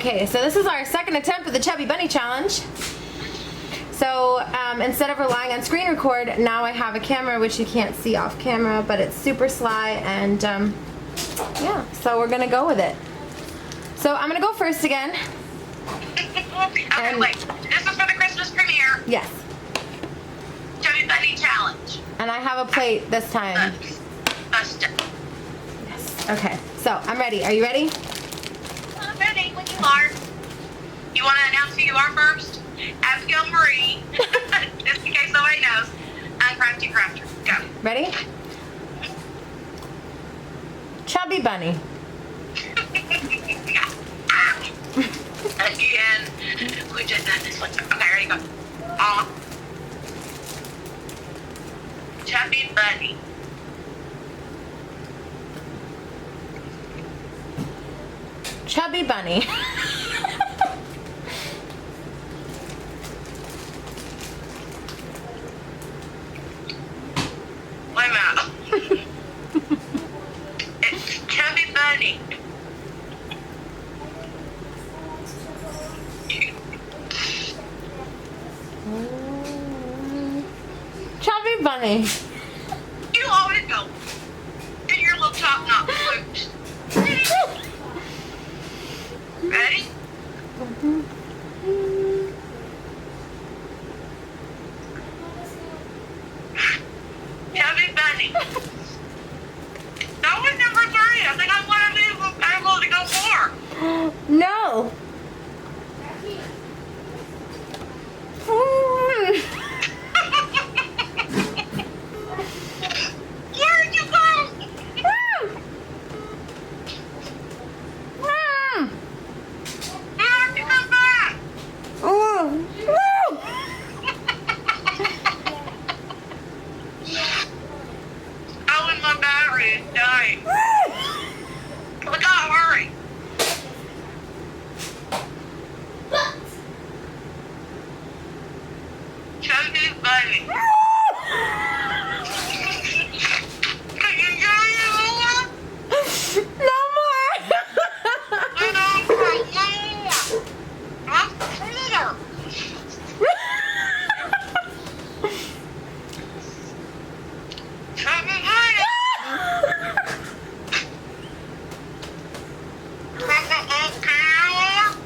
Okay, so this is our second attempt at the Chubby Bunny Challenge. So instead of relying on screen record, now I have a camera, which you can't see off camera, but it's super sly, and yeah, so we're gonna go with it. So I'm gonna go first again. Okay, wait. This is for the Christmas premiere. Yes. Chubby Bunny Challenge. And I have a plate this time. Busted. Yes. Okay, so I'm ready. Are you ready? I'm ready when you are. You want to announce who you are first? AbigailMarie. Just in case nobody knows. I'm Crafty Crafter. Go. Ready? Chubby Bunny. Again. We just done this one. Okay, ready, go. Chubby Bunny. Chubby Bunny. Wait a minute. It's Chubby Bunny. Chubby Bunny. You always go in your little top knot boots. Ready? Chubby Bunny. That was number 3. I think I'm one of these will be able to go more. No. Where'd you go? You have to come back. Oh, and my battery is dying. We gotta hurry. Chubby Bunny. Can you get any more? no more.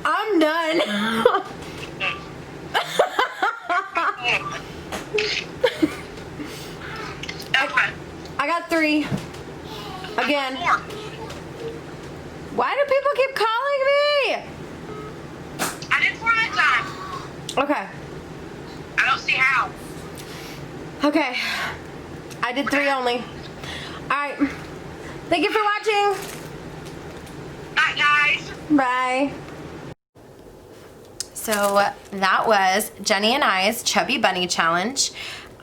I'm done. I got 3. Again. Why do people keep calling me? I did 4 that time. Okay. I don't see how. Okay. I did 3 only. Alright. Thank you for watching. Bye, guys. Bye. So that was Jenny and I's Chubby Bunny Challenge.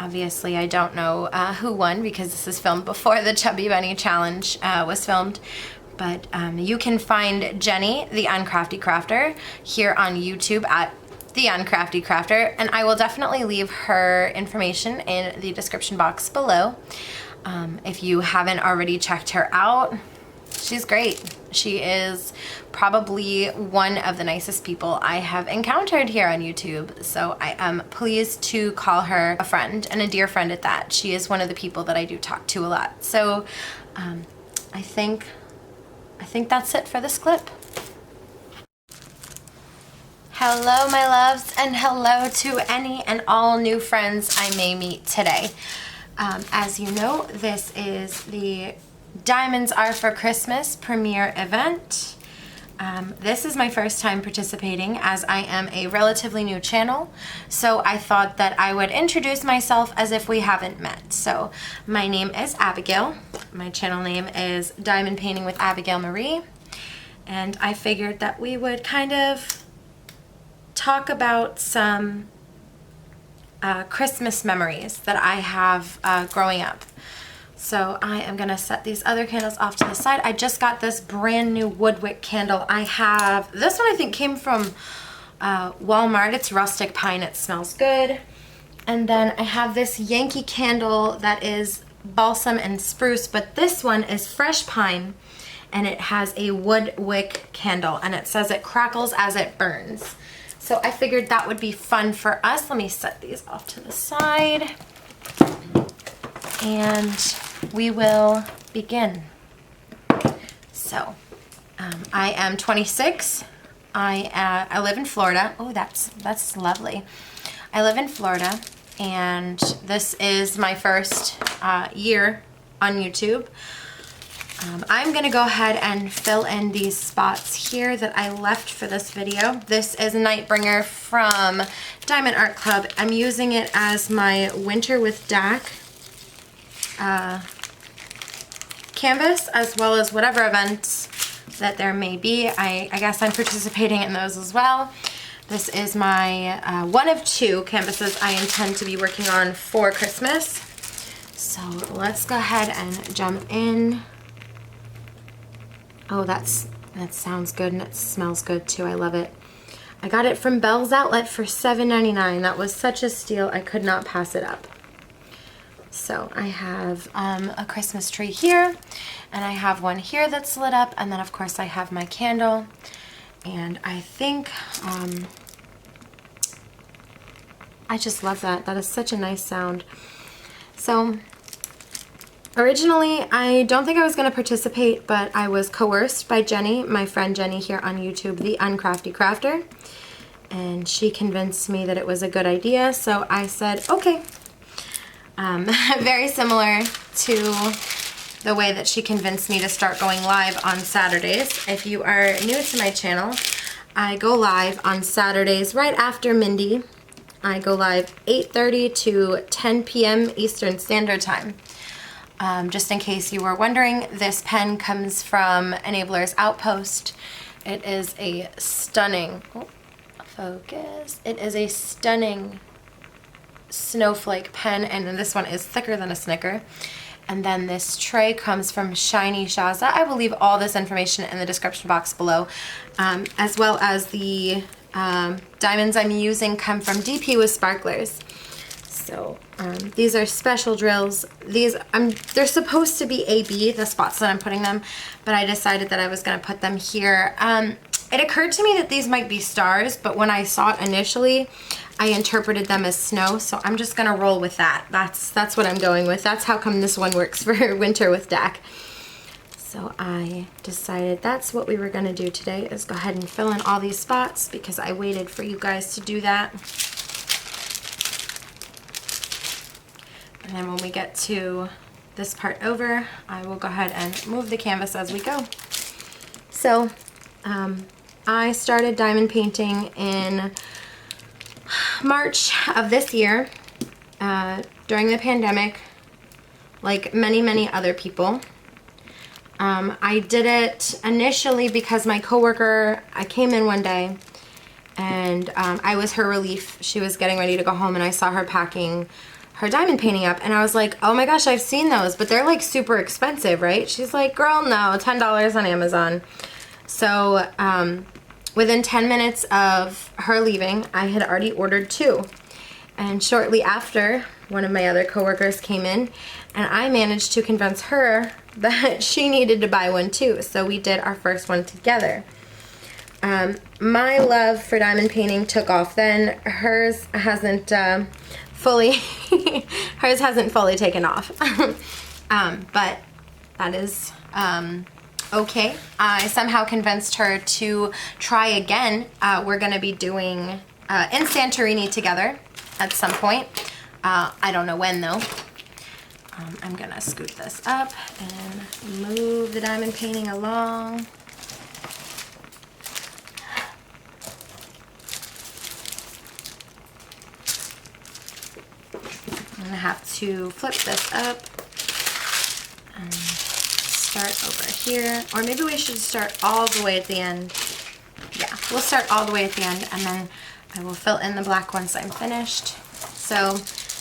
Obviously, I don't know who won because this is filmed before the Chubby Bunny Challenge was filmed. But you can find Jenny, the Uncrafty Crafter, here on YouTube at the Uncrafty Crafter, and I will definitely leave her information in the description box below. If you haven't already checked her out, she's great. She is probably one of the nicest people I have encountered here on YouTube, so I am pleased to call her a friend, and a dear friend at that. She is one of the people that I do talk to a lot. So I think that's it for this clip. Hello, my loves, and hello to any and all new friends I may meet today. As you know, this is the Diamonds Are for Christmas premiere event. This is my first time participating, as I am a relatively new channel, so I thought that I would introduce myself as if we haven't met. So my name is Abigail. My channel name is Diamond Painting with AbigailMarie, and I figured that we would kind of talk about some Christmas memories that I have growing up. So I am gonna set these other candles off to the side. I just got this brand new woodwick candle. I have, this one I think came from Walmart. It's rustic pine, it smells good. And then I have this Yankee candle that is balsam and spruce, but this one is fresh pine, and it has a wood wick candle, and it says it crackles as it burns. So I figured that would be fun for us. Let me set these off to the side, and we will begin. So I am 26. I live in Florida. Oh, that's lovely. I live in Florida, and this is my first year on YouTube. I'm gonna go ahead and fill in these spots here that I left for this video. This is a Nightbringer from Diamond Art Club. I'm using it as my Winter with Dak canvas, as well as whatever events that there may be. I guess I'm participating in those as well. This is my one of 2 canvases I intend to be working on for Christmas. So let's go ahead and jump in. Oh, that sounds good, and it smells good too. I love it. I got it from Bell's Outlet for $7.99. That was such a steal. I could not pass it up. So I have a Christmas tree here, and I have one here that's lit up, and then of course I have my candle, and I think I just love that. That is such a nice sound. So originally, I don't think I was going to participate, but I was coerced by Jenny, my friend Jenny here on YouTube, the Uncrafty Crafter, and she convinced me that it was a good idea, so I said, okay. Very similar to the way that she convinced me to start going live on Saturdays. If you are new to my channel, I go live on Saturdays right after Mindy. I go live 8:30 to 10 p.m. Eastern Standard Time. Just in case you were wondering, this pen comes from Enabler's Outpost. It is a stunning, focus. It is a stunning snowflake pen, and then this one is thicker than a Snicker. And then this tray comes from Shiny Shaza. I will leave all this information in the description box below, as well as the diamonds I'm using come from DP with Sparklers. So these are special drills. These they're supposed to be AB, the spots that I'm putting them, but I decided that I was going to put them here. It occurred to me that these might be stars, but when I saw it initially, I interpreted them as snow, so I'm just gonna roll with that. That's what I'm going with. That's how come this one works for Winter with Dak. So I decided that's what we were gonna do today, is go ahead and fill in all these spots, because I waited for you guys to do that. And then when we get to this part over, I will go ahead and move the canvas as we go. So I started diamond painting in March of this year, during the pandemic, like many other people. I did it initially because my coworker, I came in one day and I was her relief. She was getting ready to go home, and I saw her packing her diamond painting up, and I was like, oh my gosh, I've seen those, but they're like super expensive, right? She's like, girl, no, $10 on Amazon. So within 10 minutes of her leaving, I had already ordered 2. And shortly after, one of my other coworkers came in, and I managed to convince her that she needed to buy one too. So we did our first one together. My love for diamond painting took off then. Hers hasn't fully taken off. But that is okay. I somehow convinced her to try again. We're gonna be doing in Santorini together at some point. I don't know when though. I'm gonna scoot this up and move the diamond painting along. I'm gonna have to flip this up and start over here, or maybe we should start all the way at the end. Yeah, we'll start all the way at the end, and then I will fill in the black once I'm finished. So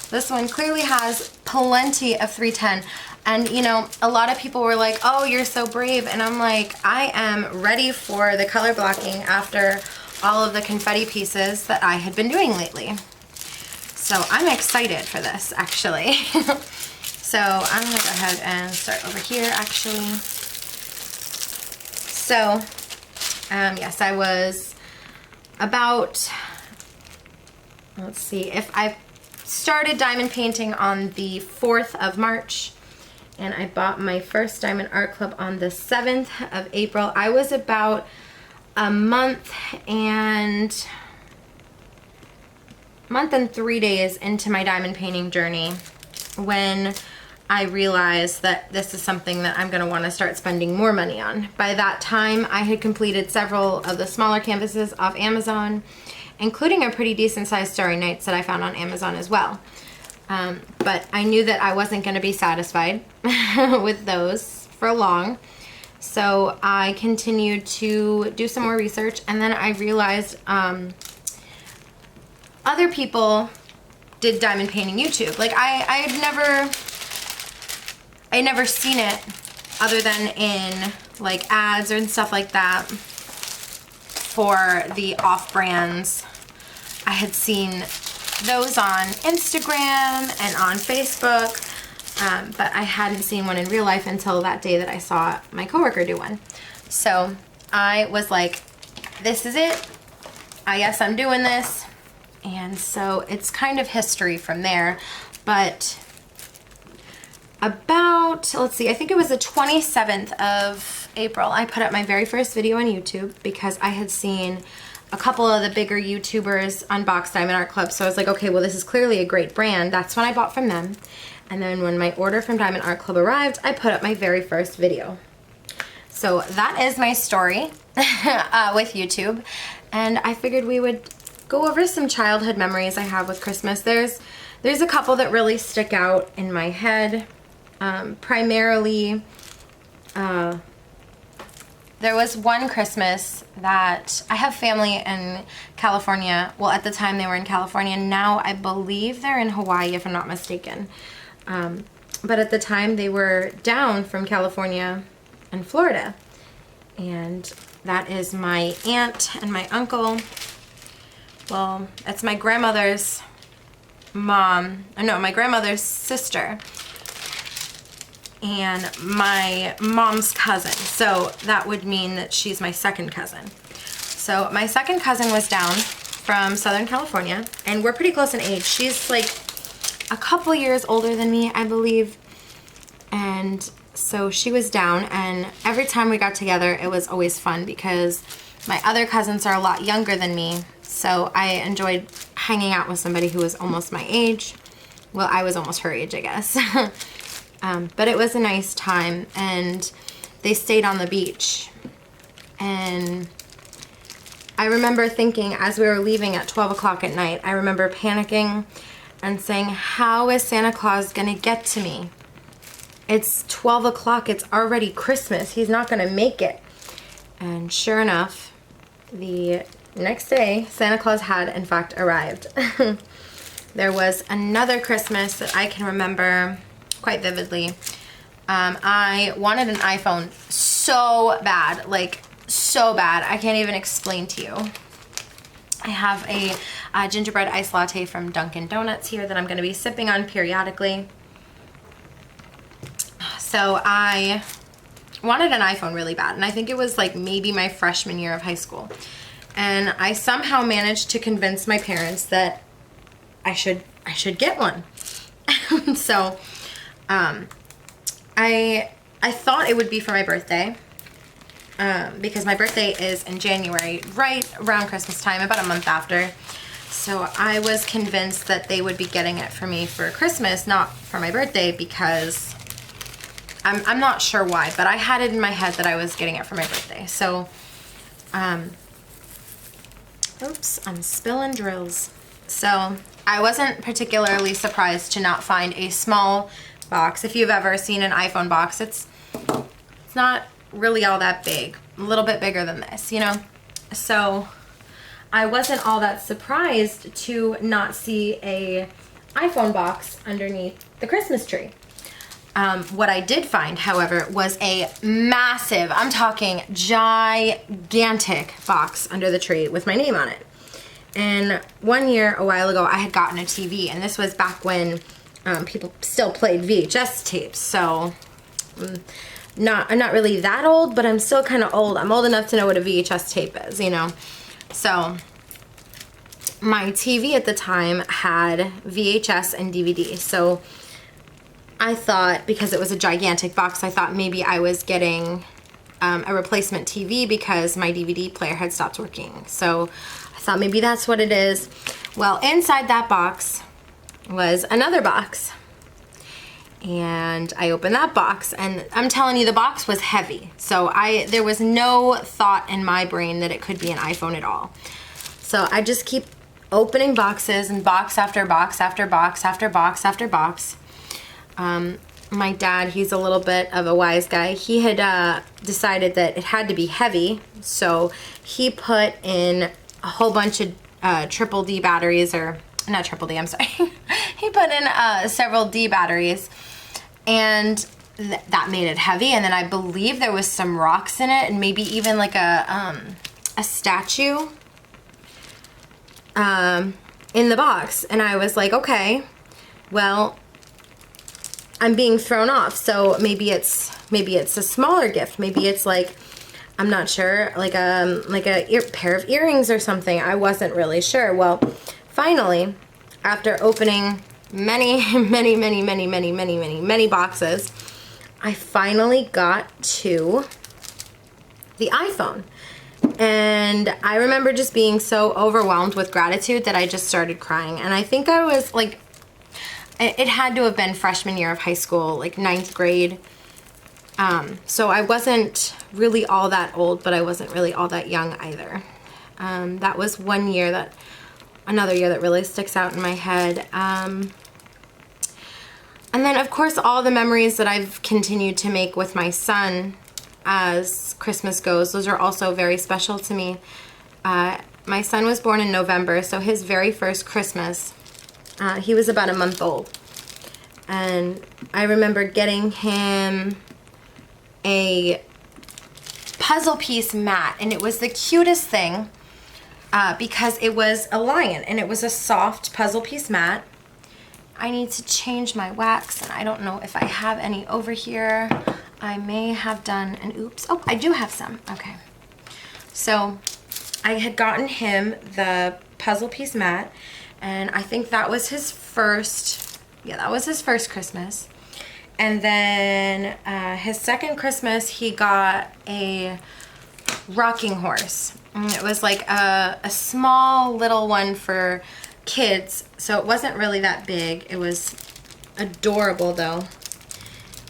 this one clearly has plenty of 310, and you know, a lot of people were like, oh, you're so brave, and I'm like, I am ready for the color blocking after all of the confetti pieces that I had been doing lately. So I'm excited for this, actually. So I'm gonna go ahead and start over here, actually. So, yes, I was about, let's see, if I started diamond painting on the 4th of March, and I bought my first Diamond Art Club on the 7th of April. I was about a month and 3 days into my diamond painting journey when I realized that this is something that I'm going to want to start spending more money on. By that time, I had completed several of the smaller canvases off Amazon, including a pretty decent sized Starry Nights that I found on Amazon as well. But I knew that I wasn't going to be satisfied with those for long. So I continued to do some more research, and then I realized other people did diamond painting YouTube. Like I had never seen it other than in like ads and stuff like that for the off brands. I had seen those on Instagram and on Facebook, but I hadn't seen one in real life until that day that I saw my coworker do one. So I was like, this is it. I guess I'm doing this. And so it's kind of history from there. But about, let's see, I think it was the 27th of April, I put up my very first video on YouTube because I had seen a couple of the bigger YouTubers unbox Diamond Art Club. So I was like, okay, well, this is clearly a great brand. That's when I bought from them. And then when my order from Diamond Art Club arrived, I put up my very first video. So that is my story with YouTube. And I figured we would go over some childhood memories I have with Christmas. There's a couple that really stick out in my head. Primarily, there was one Christmas that I have family in California. Well, at the time they were in California. Now I believe they're in Hawaii, if I'm not mistaken. But at the time they were down from California and Florida. And that is my aunt and my uncle. Well, it's my grandmother's mom. No, my grandmother's sister. And my mom's cousin. So that would mean that she's my second cousin. So my second cousin was down from Southern California, and we're pretty close in age. She's like a couple years older than me, I believe. And so she was down, and every time we got together, it was always fun because my other cousins are a lot younger than me. So I enjoyed hanging out with somebody who was almost my age. Well, I was almost her age, I guess. But it was a nice time, and they stayed on the beach. And I remember thinking as we were leaving at 12 o'clock at night, I remember panicking and saying, how is Santa Claus gonna get to me? It's 12 o'clock, it's already Christmas, he's not gonna make it. And sure enough, the next day, Santa Claus had in fact arrived. There was another Christmas that I can remember quite vividly. I wanted an iPhone so bad, like so bad. I can't even explain to you. I have a gingerbread iced latte from Dunkin' Donuts here that I'm going to be sipping on periodically. So I wanted an iPhone really bad, and I think it was like maybe my freshman year of high school. And I somehow managed to convince my parents that I should get one. So I thought it would be for my birthday, because my birthday is in January, right around Christmas time, about a month after. So I was convinced that they would be getting it for me for Christmas, not for my birthday, because I'm not sure why, but I had it in my head that I was getting it for my birthday. So, oops, I'm spilling drills. So I wasn't particularly surprised to not find a small box. If you've ever seen an iPhone box, it's not really all that big, a little bit bigger than this, you know? So I wasn't all that surprised to not see a iPhone box underneath the Christmas tree. What I did find, however, was a massive, I'm talking gigantic box under the tree with my name on it. And one year, a while ago, I had gotten a TV, and this was back when people still played VHS tapes. So I'm not really that old, but I'm still kind of old. I'm old enough to know what a VHS tape is, you know? So my TV at the time had VHS and DVD. So I thought, because it was a gigantic box, I thought maybe I was getting a replacement TV because my DVD player had stopped working. So I thought maybe that's what it is. Well, inside that box was another box. And I opened that box, and I'm telling you, the box was heavy. So there was no thought in my brain that it could be an iPhone at all. So I just keep opening boxes, and box after box after box after box after box. My dad, he's a little bit of a wise guy. He had decided that it had to be heavy, so he put in a whole bunch of triple D batteries, or not triple D, I'm sorry. He put in several D batteries, and that made it heavy. And then I believe there was some rocks in it, and maybe even like a statue in the box. And I was like, okay, well, I'm being thrown off, so maybe it's a smaller gift. Maybe it's like, I'm not sure, like a pair of earrings or something. I wasn't really sure. Well, finally, after opening many boxes, I finally got to the iPhone. And I remember just being so overwhelmed with gratitude that I just started crying. And I think I was like, it had to have been freshman year of high school, like 9th grade. So I wasn't really all that old, but I wasn't really all that young either. That was another year that really sticks out in my head. And then, of course, all the memories that I've continued to make with my son as Christmas goes, those are also very special to me. My son was born in November, so his very first Christmas, he was about a month old. And I remember getting him a puzzle piece mat, and it was the cutest thing because it was a lion, and it was a soft puzzle piece mat. I need to change my wax, and I don't know if I have any over here. I may have done an oops. Oh, I do have some. Okay. So I had gotten him the puzzle piece mat, and I think that was his first, that was his first Christmas. And then his second Christmas, he got a rocking horse. And it was like a small little one for kids, so it wasn't really that big. It was adorable though.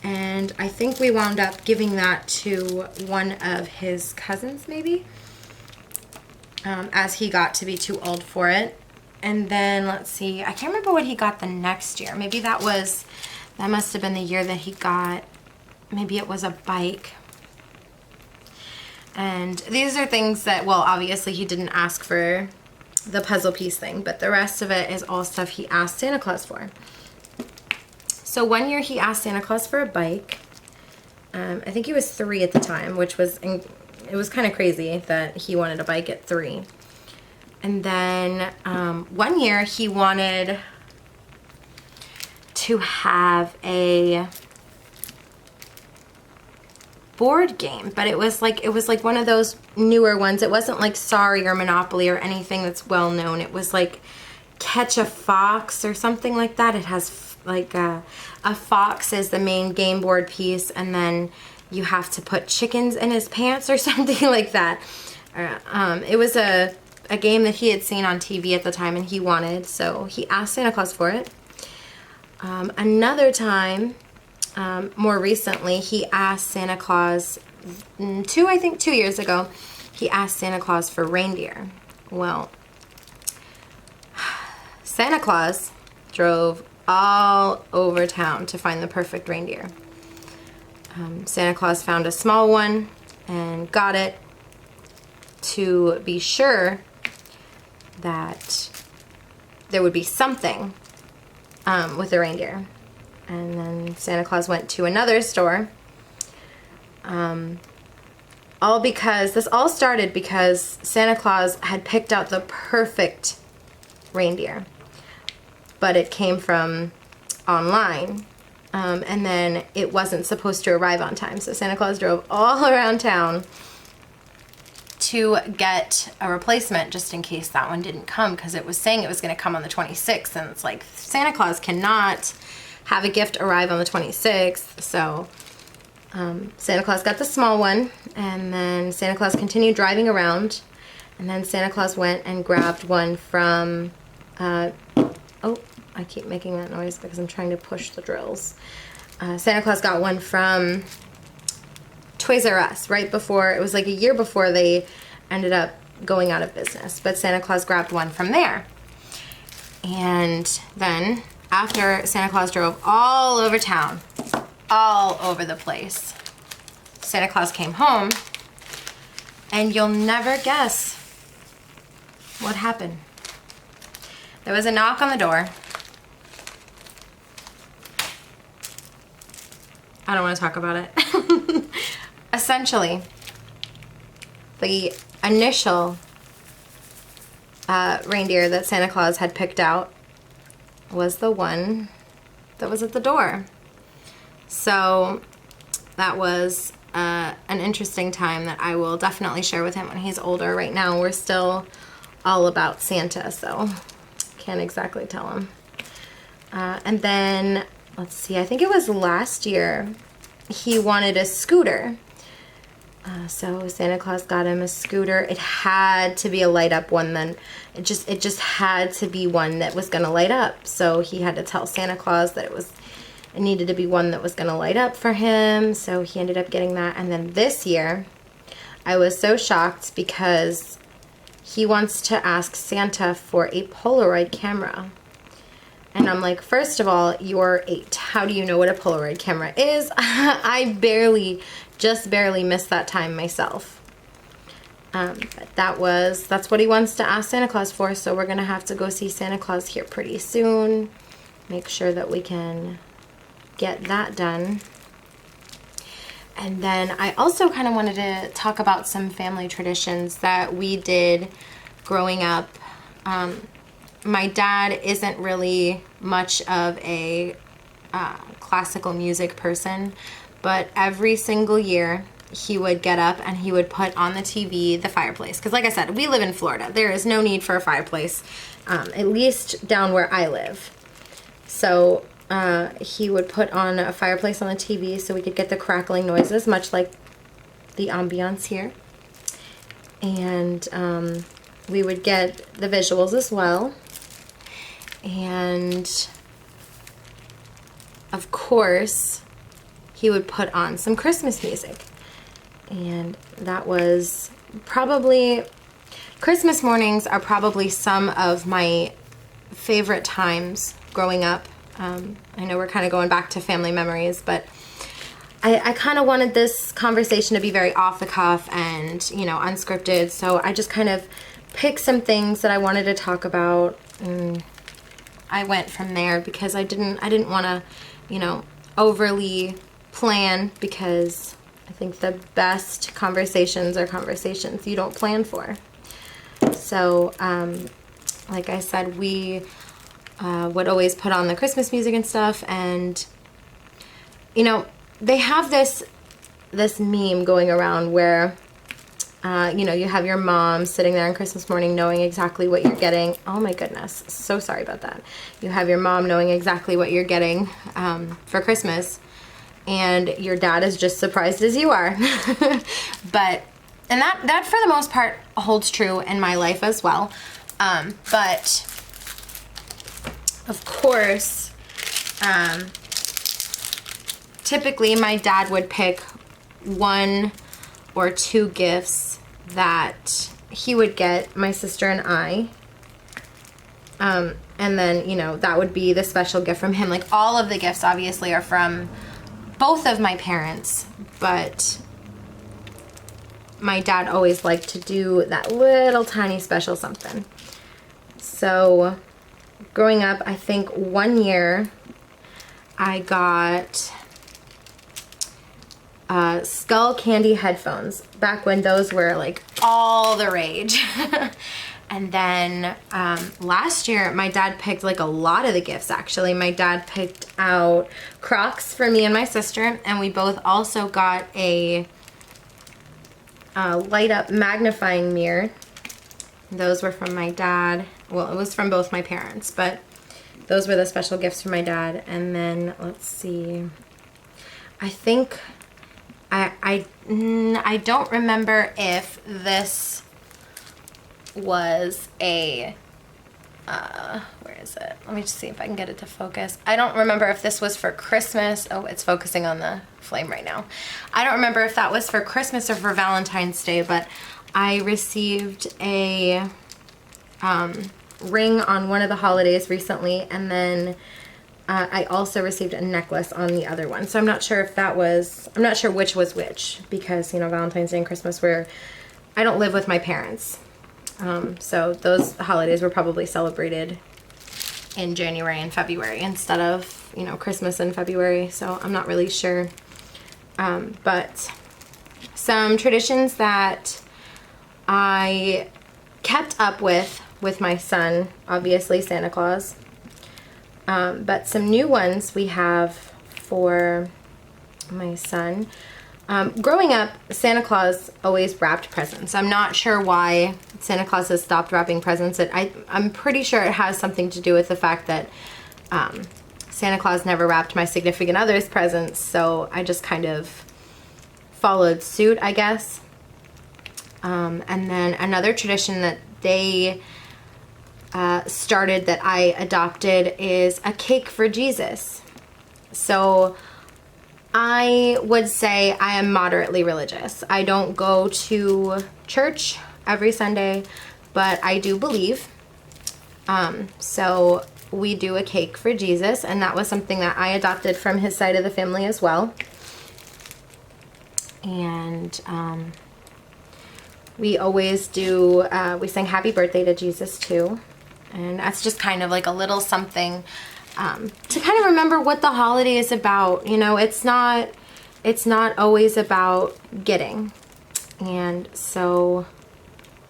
And I think we wound up giving that to one of his cousins maybe, as he got to be too old for it. And then let's see, I can't remember what he got the next year. Maybe that must have been the year that he got, maybe it was a bike. And these are things that, well, obviously he didn't ask for the puzzle piece thing, but the rest of it is all stuff he asked Santa Claus for. So one year he asked Santa Claus for a bike. I think he was 3 at the time, which was, it was kind of crazy that he wanted a bike at 3. And then one year he wanted to have a board game, but it was like one of those newer ones. It wasn't like Sorry or Monopoly or anything that's well known. It was like Catch a Fox or something like that. It has like a fox is the main game board piece, and then you have to put chickens in his pants or something like that. It was a game that he had seen on TV at the time and he wanted, so he asked Santa Claus for it. Another time, more recently, he asked Santa Claus, I think 2 years ago, he asked Santa Claus for reindeer. Well, Santa Claus drove all over town to find the perfect reindeer. Santa Claus found a small one and got it to be sure that there would be something with the reindeer. And then Santa Claus went to another store. This all started because Santa Claus had picked out the perfect reindeer, but it came from online, and then it wasn't supposed to arrive on time. So Santa Claus drove all around town to get a replacement just in case that one didn't come, because it was saying it was going to come on the 26th, and it's like Santa Claus cannot have a gift arrive on the 26th. So Santa Claus got the small one, and then Santa Claus continued driving around, and then Santa Claus went and grabbed one from oh, I keep making that noise because I'm trying to push the drills. Santa Claus got one from Toys R Us right before, it was like a year before they ended up going out of business, but Santa Claus grabbed one from there. And then after Santa Claus drove all over town, all over the place, Santa Claus came home, and you'll never guess what happened. There was a knock on the door. I don't want to talk about it. Essentially, the initial reindeer that Santa Claus had picked out was the one that was at the door. So that was an interesting time that I will definitely share with him when he's older. Right now we're still all about Santa, so can't exactly tell him. And then, let's see, I think it was last year, he wanted a scooter. So Santa Claus got him a scooter. It had to be a light up one then. It just had to be one that was gonna light up. So he had to tell Santa Claus that it needed to be one that was gonna light up for him. So he ended up getting that. And then this year, I was so shocked because he wants to ask Santa for a Polaroid camera. And I'm like, first of all, you're 8. How do you know what a Polaroid camera is? I just barely missed that time myself. But that's what he wants to ask Santa Claus for. So we're gonna have to go see Santa Claus here pretty soon. Make sure that we can get that done. And then I also kind of wanted to talk about some family traditions that we did growing up. My dad isn't really much of a classical music person, but every single year he would get up and he would put on the TV the fireplace. Because like I said, we live in Florida. There is no need for a fireplace, at least down where I live. So he would put on a fireplace on the TV so we could get the crackling noises, much like the ambiance here. And we would get the visuals as well. And of course, he would put on some Christmas music. And that was probably, Christmas mornings are probably some of my favorite times growing up. I know we're kind of going back to family memories, but I kind of wanted this conversation to be very off the cuff and, you know, unscripted. So I just kind of picked some things that I wanted to talk about, and I went from there because I didn't want to, you know, overly plan, because I think the best conversations are conversations you don't plan for. So, like I said, we would always put on the Christmas music and stuff, and you know, they have this meme going around where you know, you have your mom sitting there on Christmas morning knowing exactly what you're getting. Oh my goodness, so sorry about that. You have your mom knowing exactly what you're getting for Christmas, and your dad is just surprised as you are. And that for the most part holds true in my life as well. But of course, typically my dad would pick 1 or 2 gifts that he would get my sister and I. And then, you know, that would be the special gift from him. Like, all of the gifts obviously are from both of my parents, but my dad always liked to do that little tiny special something. So growing up, I think one year I got Skull Candy headphones, back when those were like all the rage. And then last year, my dad picked like a lot of the gifts, actually. My dad picked out Crocs for me and my sister, and we both also got a light up magnifying mirror. Those were from my dad. Well, it was from both my parents, but those were the special gifts from my dad. And then, let's see, I think, I don't remember if this was a, where is it? Let me just see if I can get it to focus. I don't remember if this was for Christmas. Oh, it's focusing on the flame right now. I don't remember if that was for Christmas or for Valentine's Day, but I received a ring on one of the holidays recently, and then I also received a necklace on the other one. So I'm not sure if that was, I'm not sure which was which, because, you know, Valentine's Day and Christmas were, I don't live with my parents. So those holidays were probably celebrated in January and February instead of, you know, Christmas in February. So I'm not really sure. But some traditions that I kept up with my son, obviously Santa Claus. But some new ones we have for my son. Growing up, Santa Claus always wrapped presents. I'm not sure why Santa Claus has stopped wrapping presents. I'm pretty sure it has something to do with the fact that Santa Claus never wrapped my significant other's presents, so I just kind of followed suit, I guess. And then another tradition that they started that I adopted is a cake for Jesus. So I would say I am moderately religious. I don't go to church every Sunday, but I do believe. So we do a cake for Jesus, and that was something that I adopted from his side of the family as well. And we always do, we sing happy birthday to Jesus too. And that's just kind of like a little something to kind of remember what the holiday is about. You know, it's not always about getting. And so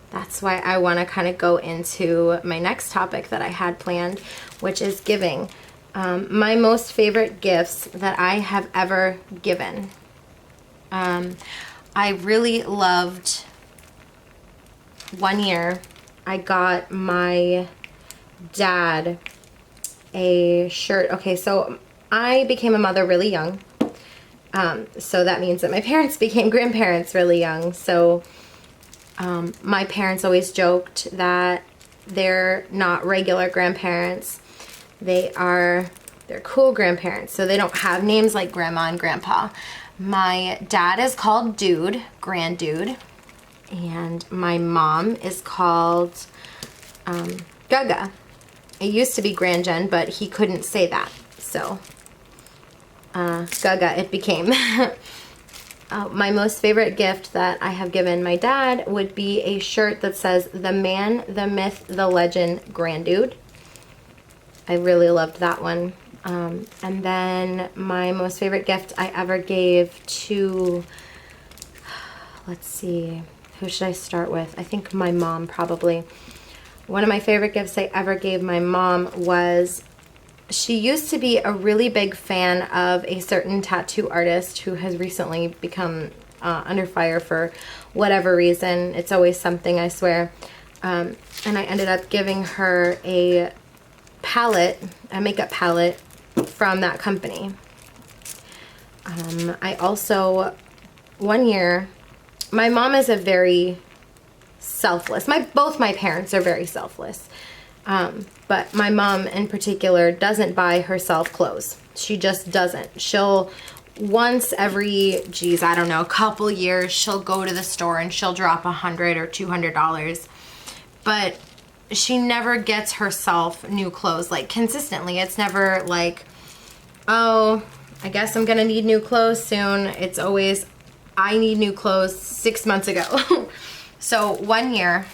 that's why I want to kind of go into my next topic that I had planned, which is giving. My most favorite gifts that I have ever given. I really loved, one year I got my dad a shirt. Okay, so I became a mother really young. So that means that my parents became grandparents really young. So my parents always joked that they're not regular grandparents. They're cool grandparents. So they don't have names like grandma and grandpa. My dad is called Dude, Grand Dude. And my mom is called Gaga. It used to be Grand Jen, but he couldn't say that. So Gaga it became. My most favorite gift that I have given my dad would be a shirt that says "The Man, the Myth, the Legend, Grand Dude." I really loved that one. And then my most favorite gift I ever gave to, let's see, who should I start with? I think my mom probably. One of my favorite gifts I ever gave my mom was, she used to be a really big fan of a certain tattoo artist who has recently become under fire for whatever reason. It's always something, I swear. And I ended up giving her a palette, a makeup palette from that company. I also, one year, my mom is a very selfless, both my parents are very selfless. But my mom in particular doesn't buy herself clothes. She just doesn't. She'll once every, I don't know, a couple years, she'll go to the store and she'll drop $100 or $200. But she never gets herself new clothes, like consistently. It's never like, oh, I guess I'm gonna need new clothes soon. It's always, I need new clothes 6 months ago. So one year,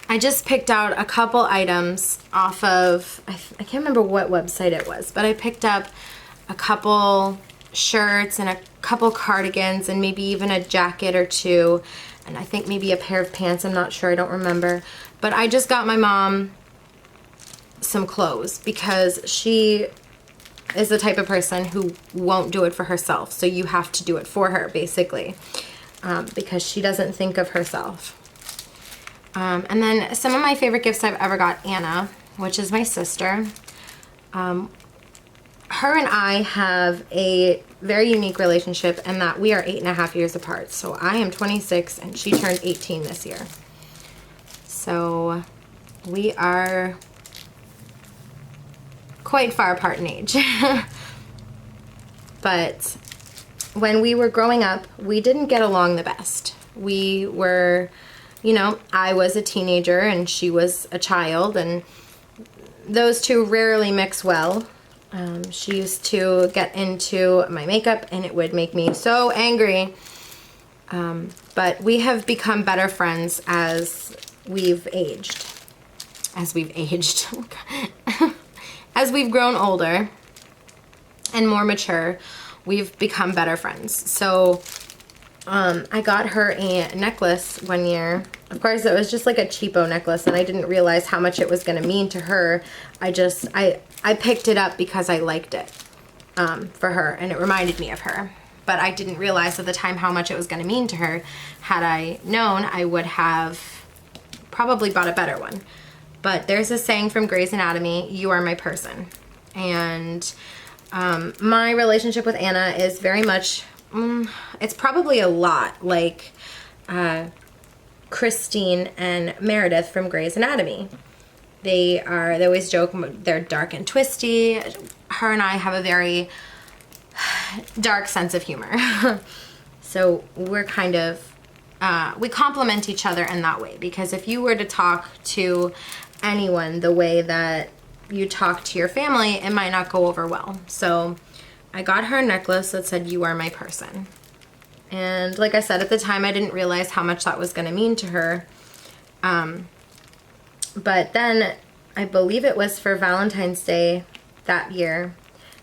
I just picked out a couple items off of, I can't remember what website it was, but I picked up a couple shirts and a couple cardigans and maybe even a jacket or two, and I think maybe a pair of pants, I'm not sure, I don't remember. But I just got my mom some clothes because she is the type of person who won't do it for herself. So you have to do it for her, basically, because she doesn't think of herself. And then some of my favorite gifts I've ever got Anna, which is my sister. Her and I have a very unique relationship in that we are 8.5 years apart. So I am 26 and she turned 18 this year. So we are quite far apart in age. But when we were growing up, we didn't get along the best. We were, you know, I was a teenager and she was a child, and those two rarely mix well. She used to get into my makeup and it would make me so angry. But we have become better friends as we've aged. As we've aged. As we've grown older and more mature, we've become better friends. So I got her a necklace one year. Of course, it was just like a cheapo necklace, and I didn't realize how much it was going to mean to her. I picked it up because I liked it for her, and it reminded me of her. But I didn't realize at the time how much it was going to mean to her. Had I known, I would have probably bought a better one. But there's a saying from Grey's Anatomy, "You are my person." And my relationship with Anna is very much, it's probably a lot like Christine and Meredith from Grey's Anatomy. They always joke they're dark and twisty. Her and I have a very dark sense of humor. So we're kind of, we complement each other in that way, because if you were to talk to anyone the way that you talk to your family, it might not go over well. So I got her a necklace that said, "You are my person." And like I said, at the time I didn't realize how much that was going to mean to her. But then I believe it was for Valentine's Day that year,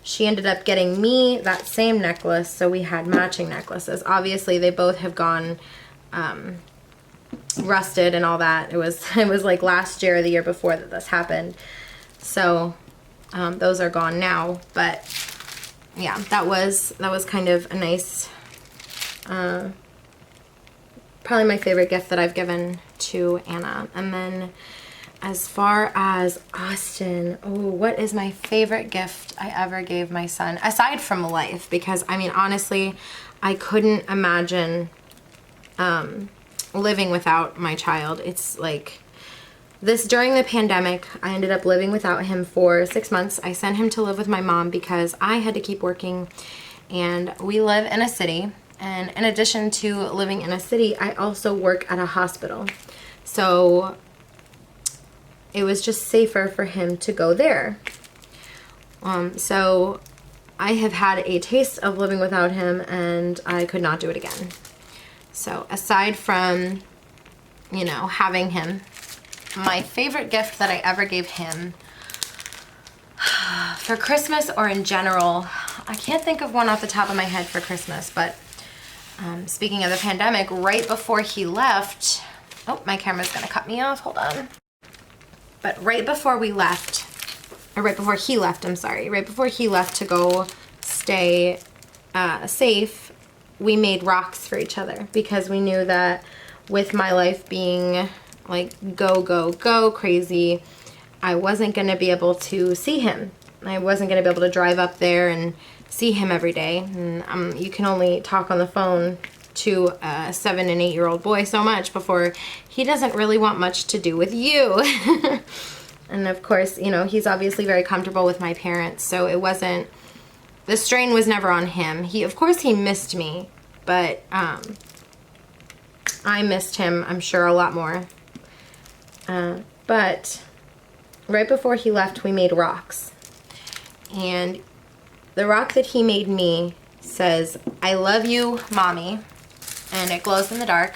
she ended up getting me that same necklace, so we had matching necklaces. Obviously they both have gone rusted and all that. It was like last year or the year before that this happened. So those are gone now, but yeah, that was kind of a nice, probably my favorite gift that I've given to Anna. And then as far as Austin, oh, what is my favorite gift I ever gave my son, aside from life? Because I mean, honestly, I couldn't imagine living without my child. It's like this, during the pandemic, I ended up living without him for 6 months. I sent him to live with my mom because I had to keep working, and we live in a city. And in addition to living in a city, I also work at a hospital. So it was just safer for him to go there. So I have had a taste of living without him, and I could not do it again. So aside from, you know, having him, my favorite gift that I ever gave him for Christmas or in general, I can't think of one off the top of my head for Christmas, but speaking of the pandemic, right before he left, oh, my camera's gonna cut me off, hold on. But right before we left, or right before he left, I'm sorry, right before he left to go stay safe, we made rocks for each other, because we knew that with my life being like go, go, go crazy, I wasn't going to be able to see him. I wasn't going to be able to drive up there and see him every day. And you can only talk on the phone to a 7 and 8 year old boy so much before he doesn't really want much to do with you. And of course, you know, he's obviously very comfortable with my parents, so it wasn't, the strain was never on him. Of course he missed me, but I missed him, I'm sure, a lot more. But right before he left, we made rocks. And the rock that he made me says, "I love you, Mommy," and it glows in the dark.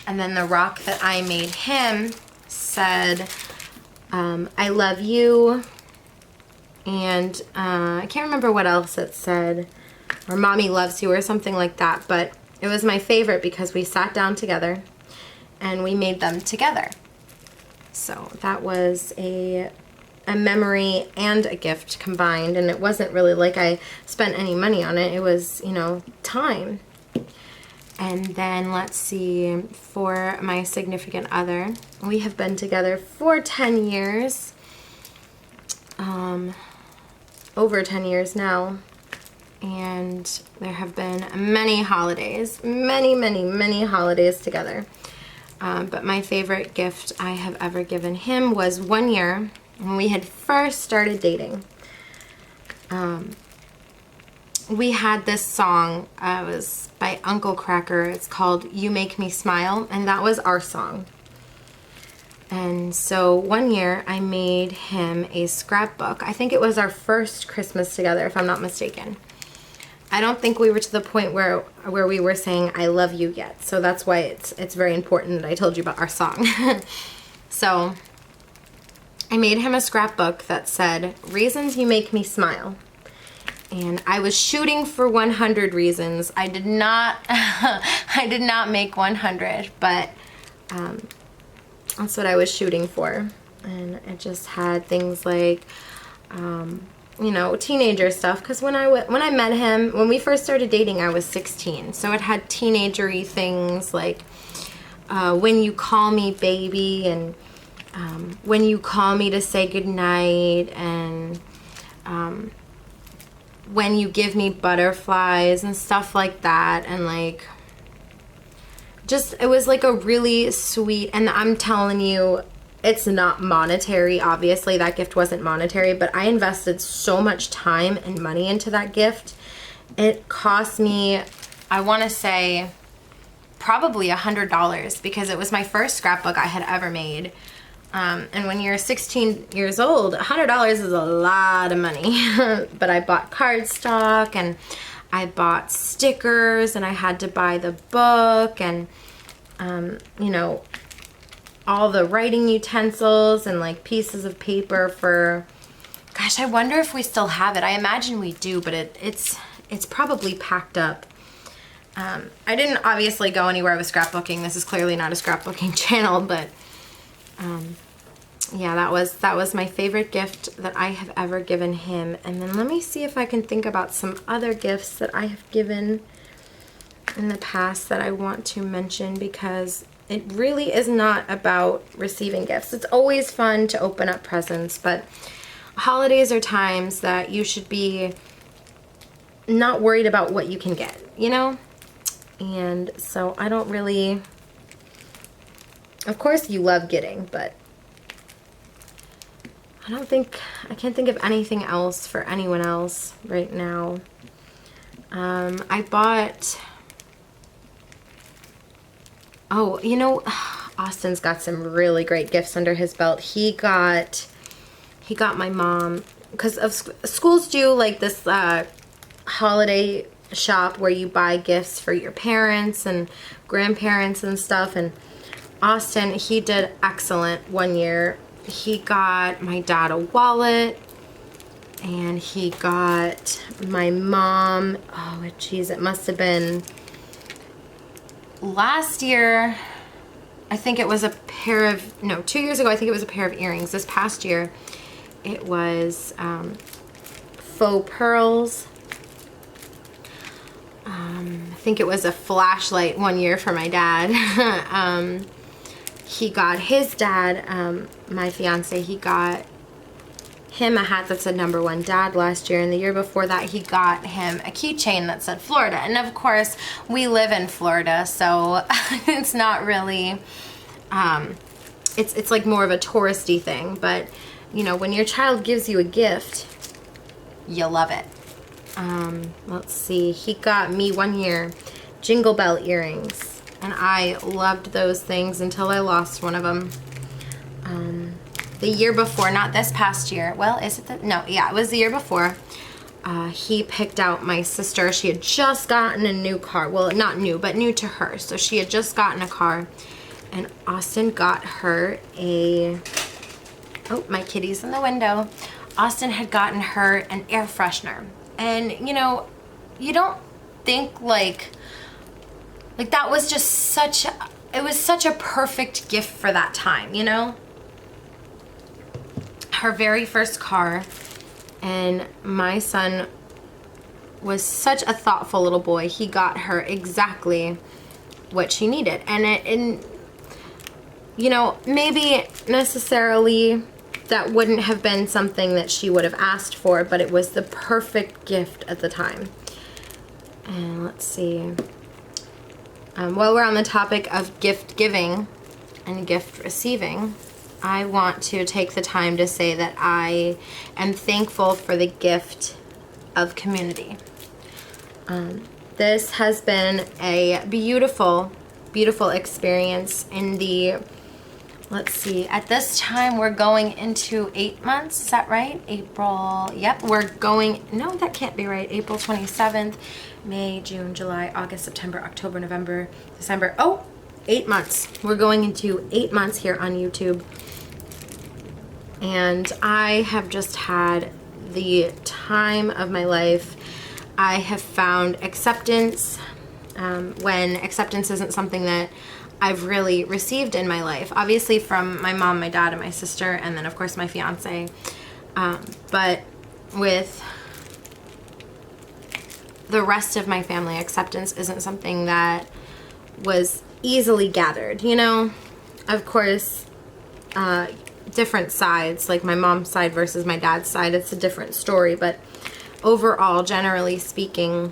And then the rock that I made him said, "I love you," and I can't remember what else it said, or "Mommy loves you," or something like that. But it was my favorite because we sat down together and we made them together. So that was a memory and a gift combined, and it wasn't really like I spent any money on it. It was, you know, time. And then let's see, for my significant other, we have been together for 10 years, over 10 years now, and there have been many holidays, many holidays together. But my favorite gift I have ever given him was 1 year when we had first started dating. We had this song, it was by Uncle Cracker. It's called You Make Me Smile, and that was our song. And so 1 year I made him a scrapbook. I think it was our first Christmas together, if I'm not mistaken. I don't think we were to the point where we were saying I love you yet. So that's why it's very important that I told you about our song. So I made him a scrapbook that said, Reasons You Make Me Smile. And I was shooting for 100 reasons. I did not I did not make 100, but that's what I was shooting for. And it just had things like you know, teenager stuff, because when I met him, when we first started dating, I was 16. So it had teenagery things like when you call me baby, and when you call me to say goodnight, and when you give me butterflies and stuff like that. And like, just, it was like a really sweet, and I'm telling you, it's not monetary. Obviously that gift wasn't monetary, but I invested so much time and money into that gift. It cost me, I want to say, probably $100, because it was my first scrapbook I had ever made. And when you're 16 years old, $100 is a lot of money. But I bought cardstock, and I bought stickers, and I had to buy the book, and you know, all the writing utensils and like pieces of paper for, gosh, I wonder if we still have it. I imagine we do, but it's probably packed up. I didn't obviously go anywhere with scrapbooking. This is clearly not a scrapbooking channel, but yeah, that was my favorite gift that I have ever given him. And then let me see if I can think about some other gifts that I have given in the past that I want to mention, because it really is not about receiving gifts. It's always fun to open up presents, but holidays are times that you should be not worried about what you can get, you know? And so I don't really, of course you love getting, but I can't think of anything else for anyone else right now. I bought, oh, you know, Austin's got some really great gifts under his belt. He got my mom, because of schools do like this holiday shop where you buy gifts for your parents and grandparents and stuff. And Austin, he did excellent 1 year. He got my dad a wallet, and he got my mom, oh geez, it must have been last year, I think it was a pair of, no, 2 years ago, I think it was a pair of earrings. This past year, it was faux pearls. I think it was a flashlight 1 year for my dad. He got his dad, my fiance, he got him a hat that said #1 Dad last year, and the year before that he got him a keychain that said Florida. And of course we live in Florida, so it's not really it's like more of a touristy thing, but you know, when your child gives you a gift, you love it. Let's see, he got me 1 year Jingle Bell earrings, and I loved those things until I lost one of them. The year before, not this past year, well, is it no, yeah, it was the year before, he picked out my sister. She had just gotten a new car. Well, not new, but new to her. So she had just gotten a car, and Austin got her a, oh, my kitty's in the window. Austin had gotten her an air freshener. And, you know, you don't think like that was just such, it was such a perfect gift for that time, you know? her very first car, and my son was such a thoughtful little boy. He got her exactly what she needed. And you know, maybe necessarily that wouldn't have been something that she would have asked for, but it was the perfect gift at the time. And let's see. While we're on the topic of gift giving and gift receiving, I want to take the time to say that I am thankful for the gift of community. This has been a beautiful, beautiful experience in the, let's see, at this time we're going into 8 months, is that right? April, yep, we're going, no, that can't be right. April 27th, May, June, July, August, September, October, November, December. Oh, 8 months. We're going into 8 months here on YouTube. And I have just had the time of my life. I have found acceptance when acceptance isn't something that I've really received in my life. Obviously from my mom, my dad, and my sister, and then of course my fiance. But with the rest of my family, acceptance isn't something that was easily gathered, you know? Of course, different sides, like my mom's side versus my dad's side, it's a different story, but overall, generally speaking,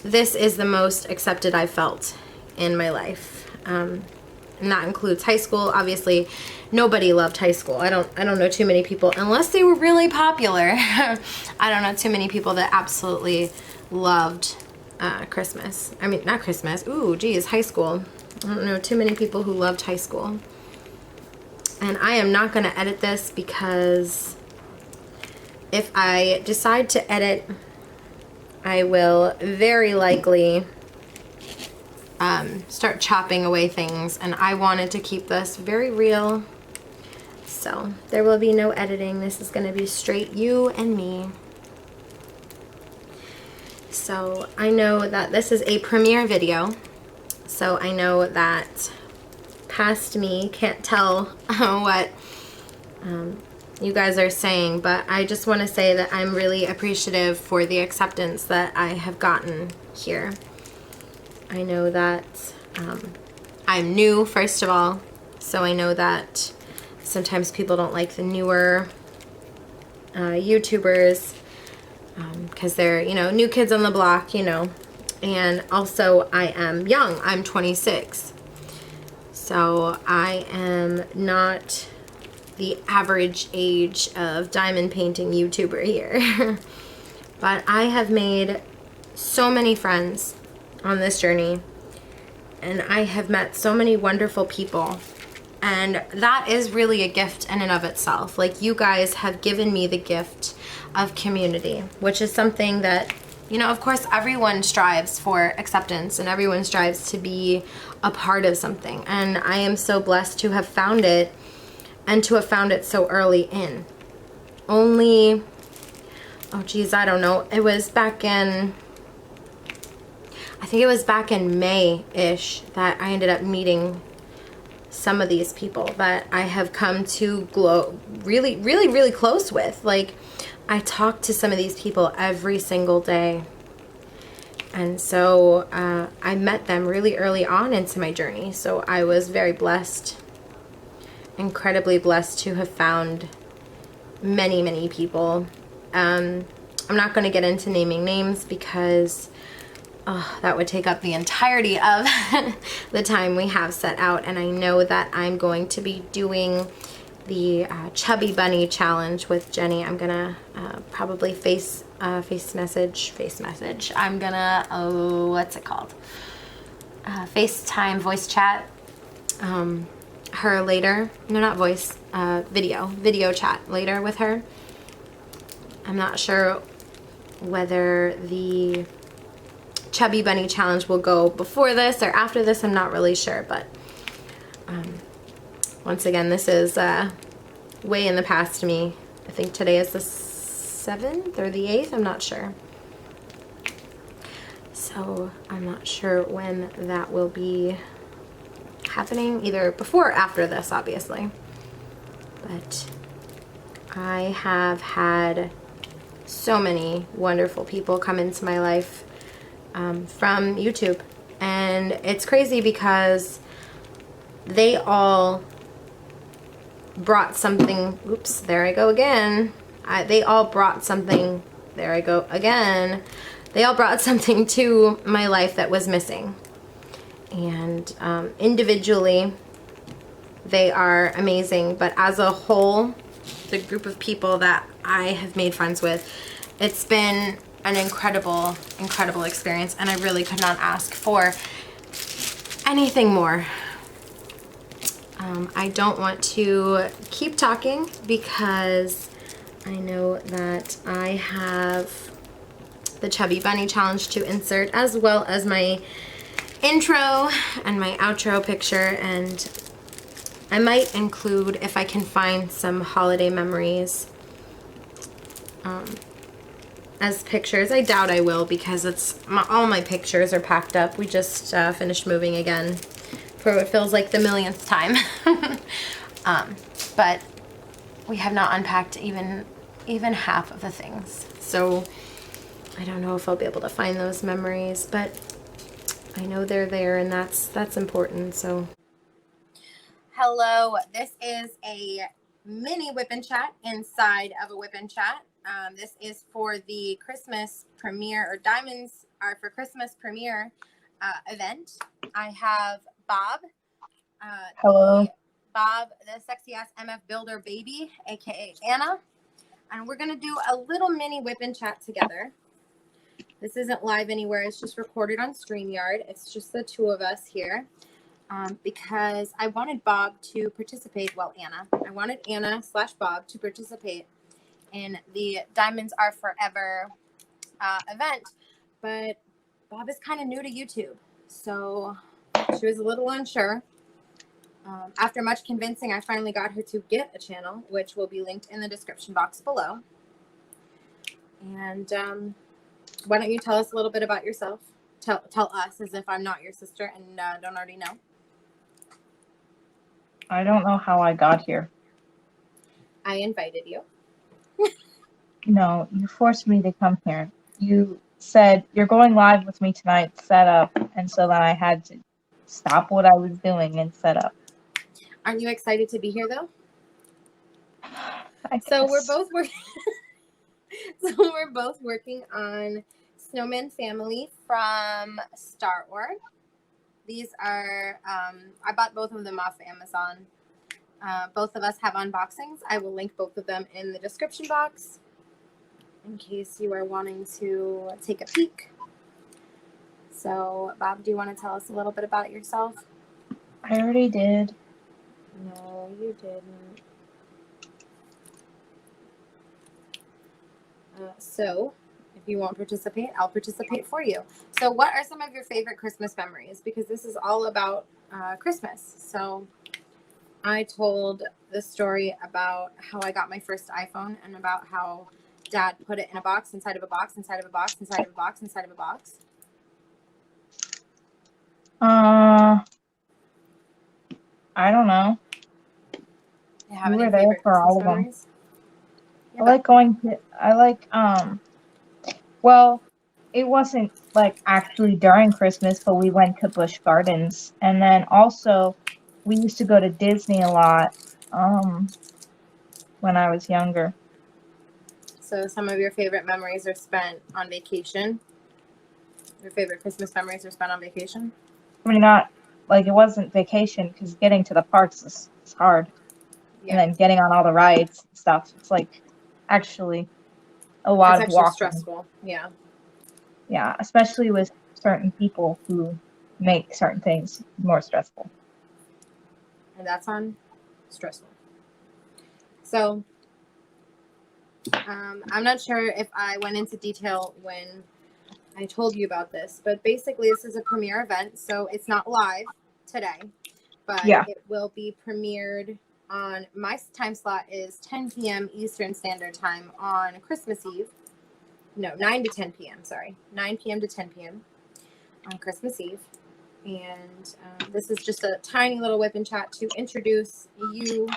this is the most accepted I've felt in my life. And that includes high school. Obviously, nobody loved high school. I don't know too many people, unless they were really popular. I don't know too many people that absolutely loved Christmas. I mean, not Christmas. Ooh, geez, high school. I don't know too many people who loved high school. And I am not going to edit this because if I decide to edit, I will very likely start chopping away things, and I wanted to keep this very real. So there will be no editing. This is going to be straight you and me. So I know that this is a premiere video, so I know that past me can't tell what you guys are saying, but I just want to say that I'm really appreciative for the acceptance that I have gotten here. I know that I'm new, first of all, so I know that sometimes people don't like the newer YouTubers because they're, you know, new kids on the block, you know. And also I am young. I'm 26. So I am not the average age of diamond painting YouTuber here. But I have made so many friends on this journey, and I have met so many wonderful people, and that is really a gift in and of itself. Like, you guys have given me the gift of community, which is something that, you know, of course everyone strives for acceptance and everyone strives to be a part of something, and I am so blessed to have found it, and to have found it so early in. Only, oh geez, I don't know, it was back in, I think it was back in May-ish that I ended up meeting some of these people that I have come to really close with. Like, I talk to some of these people every single day. And so I met them really early on into my journey. So I was very blessed, incredibly blessed to have found many people. I'm not going to get into naming names because that would take up the entirety of the time we have set out, and I know that I'm going to be doing the Chubby Bunny Challenge with Jenny. I'm gonna probably face message. I'm gonna, what's it called? FaceTime voice chat her later. No, not voice, video chat later with her. I'm not sure whether the Chubby Bunny Challenge will go before this or after this. I'm not really sure, but once again, this is way in the past to me. I think today is the 7th or the 8th, I'm not sure. So I'm not sure when that will be happening, either before or after this, obviously. But I have had so many wonderful people come into my life from YouTube. And it's crazy because they all brought something, oops, there I go again. They all brought something, there I go again. They all brought something to my life that was missing. And individually, they are amazing. But as a whole, the group of people that I have made friends with, it's been an incredible, incredible experience. And I really could not ask for anything more. I don't want to keep talking because I know that I have the Chubby Bunny Challenge to insert, as well as my intro and my outro picture, and I might include, if I can find some holiday memories as pictures. I doubt I will because all my pictures are packed up. We just finished moving again for what feels like the millionth time. But we have not unpacked even half of the things. So I don't know if I'll be able to find those memories, but I know they're there, and that's important. So hello, this is a mini whip and chat inside of a whip and chat. This is for the Christmas premiere, or Diamonds Are for Christmas premiere event. I have Bob. Hello. Bob, the sexy ass MF Builder baby, aka Anna. And we're gonna do a little mini whip and chat together. This isn't live anywhere, it's just recorded on StreamYard. It's just the two of us here. Because I wanted Bob to participate, I wanted Anna/Bob to participate in the Diamonds Are Forever event, but Bob is kind of new to YouTube, so she was a little unsure. After much convincing, I finally got her to get a channel, which will be linked in the description box below. And why don't you tell us a little bit about yourself? Tell us, as if I'm not your sister and don't already know. I don't know how I got here. I invited you. No, you forced me to come here. You said you're going live with me tonight, set up, and so then I had to stop what I was doing and set up. Aren't you excited to be here though? So we're both working. So we're both working on Snowman Family from Star Wars. These are I bought both of them off Amazon. Both of us have unboxings. I will link both of them in the description box in case you are wanting to take a peek. So, Bob, do you want to tell us a little bit about yourself? I already did. No, you didn't. So, if you won't participate, I'll participate for you. So, what are some of your favorite Christmas memories? Because this is all about Christmas. So, I told the story about how I got my first iPhone and about how Dad put it in a box inside of a box inside of a box inside of a box inside of a box. I don't know. You have You any were there favorite for Christmas all of them. memories? I like going to, well, it wasn't like actually during Christmas, but we went to Busch Gardens. And then also we used to go to Disney a lot, when I was younger. So some of your favorite memories are spent on vacation. Your favorite Christmas memories are spent on vacation? I mean, not, like, it wasn't vacation, because getting to the parks is hard. Yeah. And then getting on all the rides and stuff. It's like actually a lot of walking. Stressful. Yeah. Yeah, especially with certain people who make certain things more stressful. And that's on stressful. So I'm not sure if I went into detail when I told you about this, but basically this is a premiere event, so it's not live today, but Yeah. It will be premiered on, my time slot is 10 p.m. Eastern Standard Time on Christmas Eve. No, 9 to 10 p.m., sorry. 9 p.m. to 10 p.m. on Christmas Eve. And this is just a tiny little whip and chat to introduce you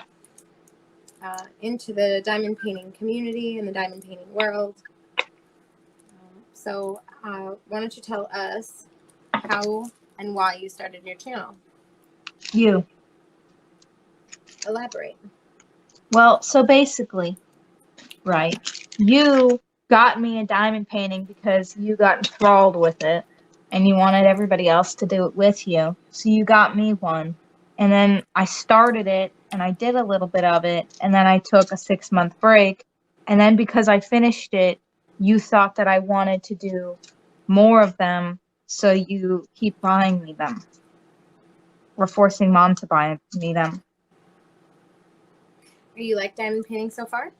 into the diamond painting community and the diamond painting world. So why don't you tell us how and why you started your channel? You. Elaborate. Well, so basically, right, you got me a diamond painting because you got enthralled with it and you wanted everybody else to do it with you. So you got me one. And then I started it and I did a little bit of it. And then I took a 6-month break. And then because I finished it, you thought that I wanted to do more of them. So you keep buying me them. We're forcing Mom to buy me them. Are you like diamond painting so far?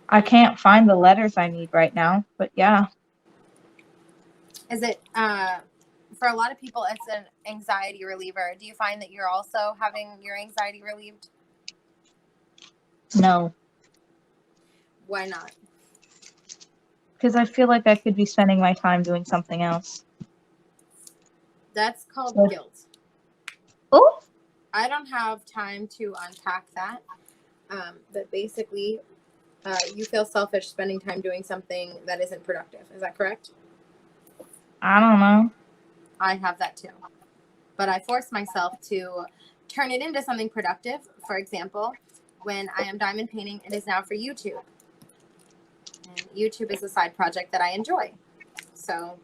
I can't find the letters I need right now, but yeah. Is it, for a lot of people, it's an anxiety reliever. Do you find that you're also having your anxiety relieved? No. Why not? Because I feel like I could be spending my time doing something else. That's called So- guilt. Oh, I don't have time to unpack that. But basically, you feel selfish spending time doing something that isn't productive. Is that correct? I don't know. I have that too. But I force myself to turn it into something productive. For example, when I am diamond painting, it is now for YouTube. And YouTube is a side project that I enjoy. So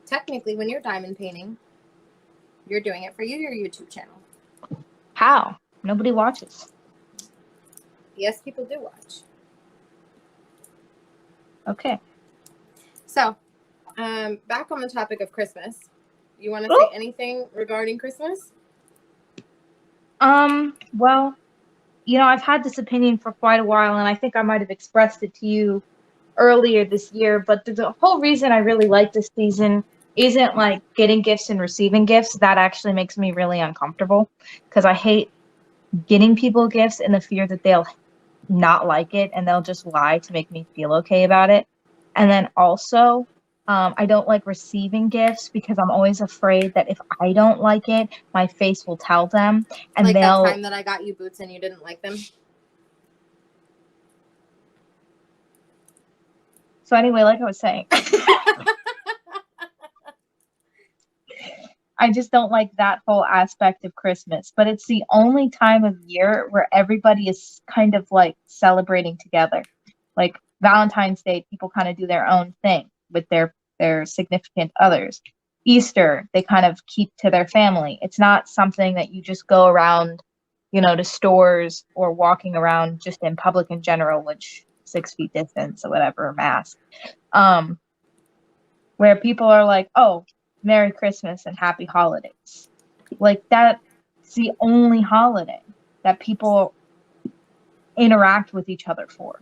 technically, when you're diamond painting, you're doing it for your YouTube channel. How? Nobody watches. Yes, people do watch. Okay. So, back on the topic of Christmas, you want to Oh. say anything regarding Christmas? Well, I've had this opinion for quite a while, and I think I might have expressed it to you earlier this year, but the whole reason I really like this season isn't like getting gifts and receiving gifts. That actually makes me really uncomfortable because I hate getting people gifts in the fear that they'll not like it and they'll just lie to make me feel okay about it. And then also, I don't like receiving gifts because I'm always afraid that if I don't like it, my face will tell them and Like that they'll. time that I got you boots and you didn't like them? So anyway, like I was saying, I just don't like that whole aspect of Christmas, but it's the only time of year where everybody is kind of like celebrating together. Like Valentine's Day, people kind of do their own thing with their significant others. Easter, they kind of keep to their family. It's not something that you just go around, to stores or walking around just in public in general, which 6 feet distance or whatever, mask. Where people are like, oh, Merry Christmas and Happy Holidays. Like that's the only holiday that people interact with each other for.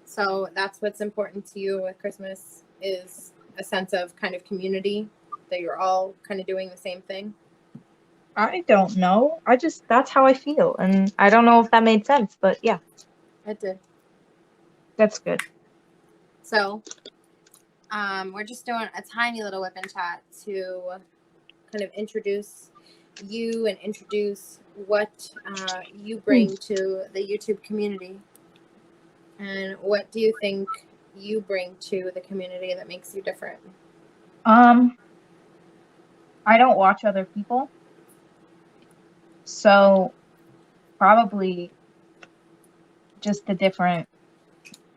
So that's what's important to you with Christmas is a sense of kind of community, that you're all kind of doing the same thing? I don't know. That's how I feel. And I don't know if that made sense, but yeah. It did. That's good. So we're just doing a tiny little whip and chat to kind of introduce you and introduce what you bring to the YouTube community. And what do you think you bring to the community that makes you different? I don't watch other people. So probably just a different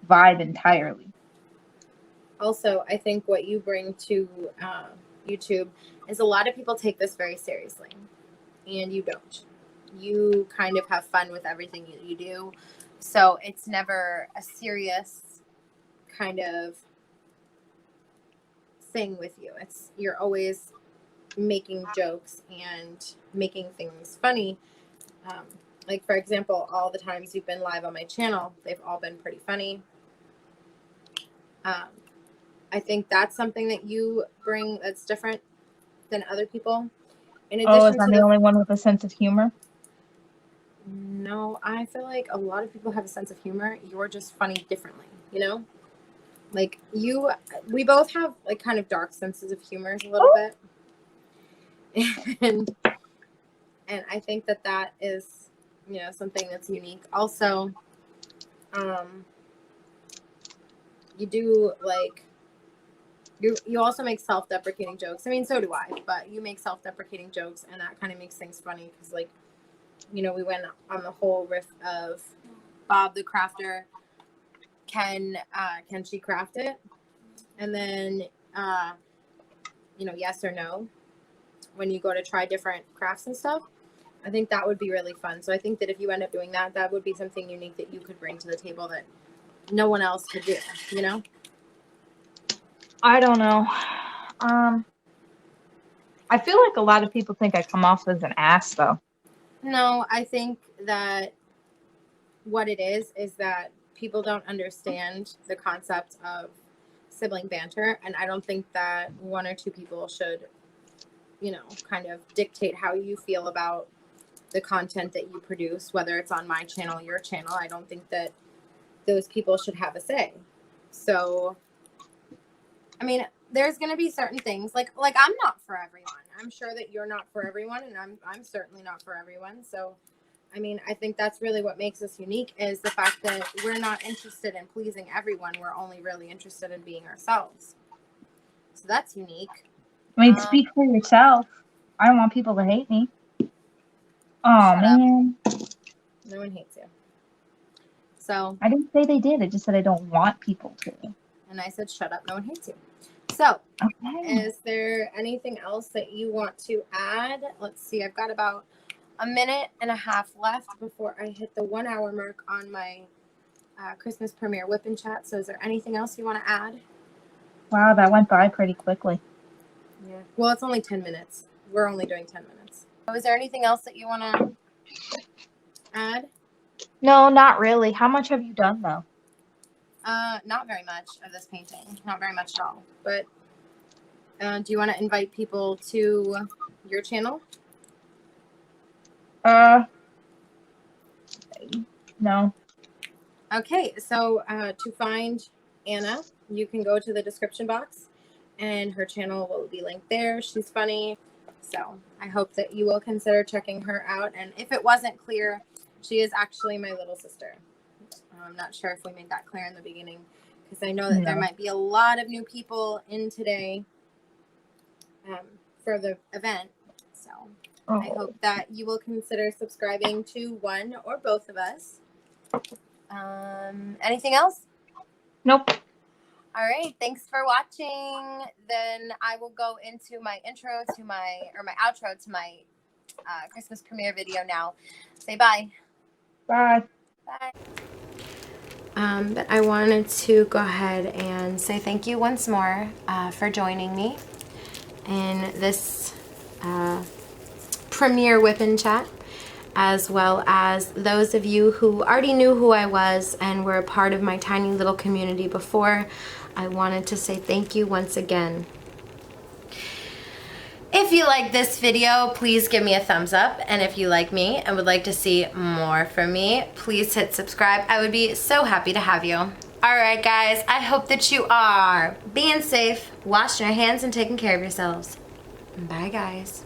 vibe entirely. Also, I think what you bring to YouTube is a lot of people take this very seriously, and you don't. You kind of have fun with everything you do, so it's never a serious kind of thing with you. You're always making jokes and making things funny. Like, for example, all the times you've been live on my channel, they've all been pretty funny. I think that's something that you bring that's different than other people. In addition is I'm the only one with a sense of humor? No, I feel like a lot of people have a sense of humor. You're just funny differently, Like we both have like kind of dark senses of humor a little bit. And I think that that is, you know, something that's unique. Also, you do like, you also make self-deprecating jokes. I mean, so do I, but you make self-deprecating jokes, and that kind of makes things funny because, like, you know, we went on the whole riff of Bob the crafter. Can she craft it? And then, you know, yes or no when you go to try different crafts and stuff. I think that would be really fun. So I think that if you end up doing that, that would be something unique that you could bring to the table that no one else could do, you know? I don't know. I feel like a lot of people think I come off as an ass, though. No, I think that what it is that people don't understand the concept of sibling banter. And I don't think that one or two people should, you know, kind of dictate how you feel about the content that you produce, whether it's on my channel, your channel. I don't think that those people should have a say. So, I mean, there's going to be certain things like I'm not for everyone. I'm sure that you're not for everyone, and I'm certainly not for everyone. So, I mean, I think that's really what makes us unique is the fact that we're not interested in pleasing everyone. We're only really interested in being ourselves. So that's unique. I mean, speak for yourself. I don't want people to hate me. Oh, man. No one hates you. So I didn't say they did. I just said I don't want people to. And I said, shut up. No one hates you. So, okay. Is there anything else that you want to add? Let's see. I've got about a minute and a half left before I hit the 1 hour mark on my Christmas premiere whip and chat. So is there anything else you want to add? Wow, that went by pretty quickly. Yeah. Well, it's only 10 minutes. We're only doing 10 minutes. So is there anything else that you want to add? No, not really. How much have you done, though? Not very much of this painting. Not very much at all. But do you want to invite people to your channel? No. Okay, so to find Anna, you can go to the description box, and her channel will be linked there. She's funny, so I hope that you will consider checking her out. And if it wasn't clear, she is actually my little sister. I'm not sure if we made that clear in the beginning, because I know that there might be a lot of new people in today for the event. So I hope that you will consider subscribing to one or both of us. Anything else? Nope. All right. Thanks for watching. Then I will go into my intro to my outro to my Christmas premiere video now. Say bye. Bye. Bye. But I wanted to go ahead and say thank you once more for joining me in this premiere whip and chat, as well as those of you who already knew who I was and were a part of my tiny little community before. I wanted to say thank you once again. If you like this video, please give me a thumbs up. And if you like me and would like to see more from me, please hit subscribe. I would be so happy to have you. All right, guys, I hope that you are being safe, washing your hands, and taking care of yourselves. Bye, guys.